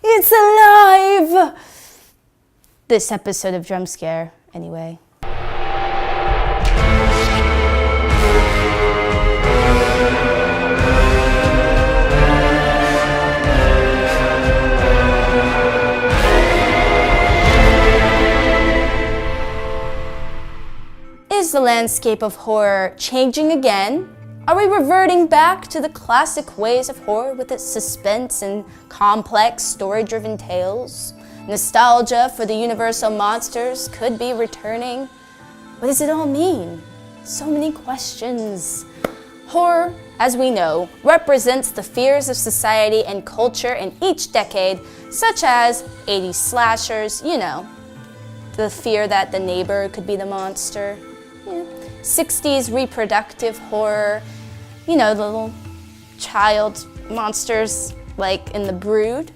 It's alive! This episode of Jump Scare, anyway. Is the landscape of horror changing again? Are we reverting back to the classic ways of horror with its suspense and complex story-driven tales? Nostalgia for the universal monsters could be returning. What does it all mean? So many questions. Horror, as we know, represents the fears of society and culture in each decade, such as 80s slashers, you know, the fear that the neighbor could be the monster. 60s reproductive horror, you know, the little child monsters like in The Brood.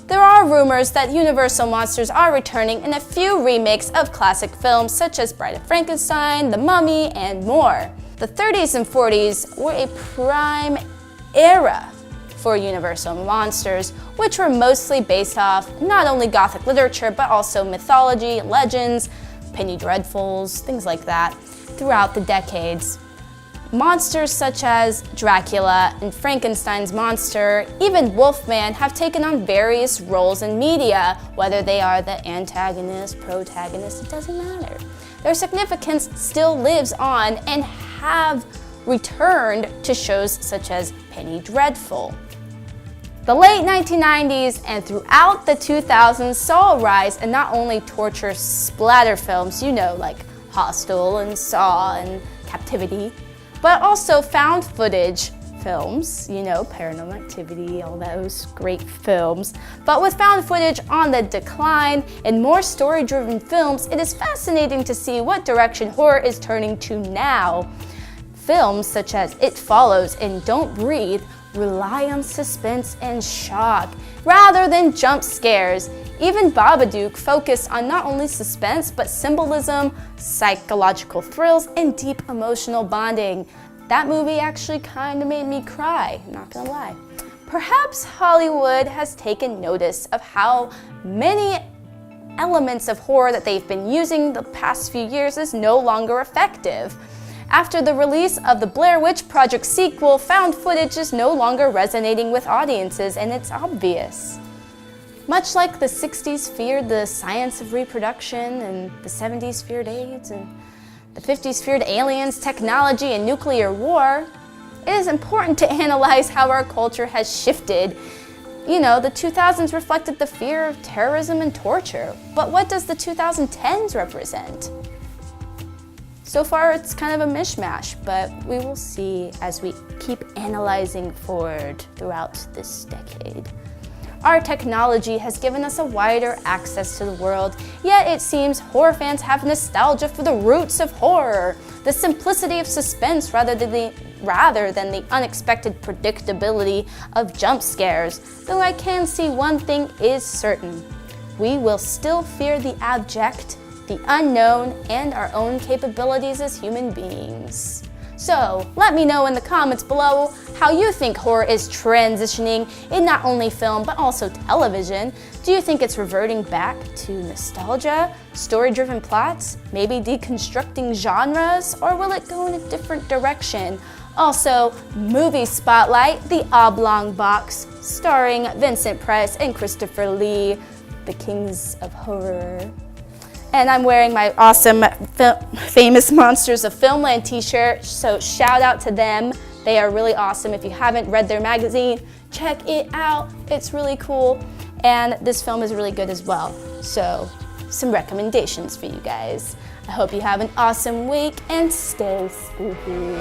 There are rumors that Universal monsters are returning in a few remakes of classic films such as Bride of Frankenstein, The Mummy, and more. The 30s and 40s were a prime era for Universal monsters, which were mostly based off not only Gothic literature but also mythology, legends, penny dreadfuls, things like that. Throughout the decades, monsters such as Dracula and Frankenstein's monster, even Wolfman, have taken on various roles in media, whether they are the antagonist, protagonist, it doesn't matter. Their significance still lives on and have returned to shows such as Penny Dreadful. The late 1990s and throughout the 2000s saw a rise in not only torture splatter films, you know, like Hostel and Saw and Captivity, but also found footage films, you know, Paranormal Activity, all those great films. But with found footage on the decline and more story-driven films, it is fascinating to see what direction horror is turning to now. Films such as It Follows and Don't Breathe rely on suspense and shock rather than jump scares. Even Babadook focused on not only suspense but symbolism, psychological thrills, and deep emotional bonding. That movie actually kind of made me cry, not gonna lie. Perhaps Hollywood has taken notice of how many elements of horror that they've been using the past few years is no longer effective. After the release of the Blair Witch Project sequel, found footage is no longer resonating with audiences, and it's obvious. Much like the 60s feared the science of reproduction, and the 70s feared AIDS, and the 50s feared aliens, technology, and nuclear war, it is important to analyze how our culture has shifted. You know, the 2000s reflected the fear of terrorism and torture, but what does the 2010s represent? So far, it's kind of a mishmash, but we will see as we keep analyzing forward throughout this decade. Our technology has given us a wider access to the world, yet it seems horror fans have nostalgia for the roots of horror, the simplicity of suspense rather than the unexpected predictability of jump scares. Though I can see one thing is certain: we will still fear the abject, the unknown, and our own capabilities as human beings. So, let me know in the comments below how you think horror is transitioning in not only film but also television. Do you think it's reverting back to nostalgia, story-driven plots, maybe deconstructing genres, or will it go in a different direction? Also, movie spotlight, The Oblong Box, starring Vincent Price and Christopher Lee, the kings of horror. And I'm wearing my awesome Famous Monsters of Filmland t-shirt, so shout out to them. They are really awesome. If you haven't read their magazine, check it out. It's really cool. And this film is really good as well. So, some recommendations for you guys. I hope you have an awesome week and stay spooky.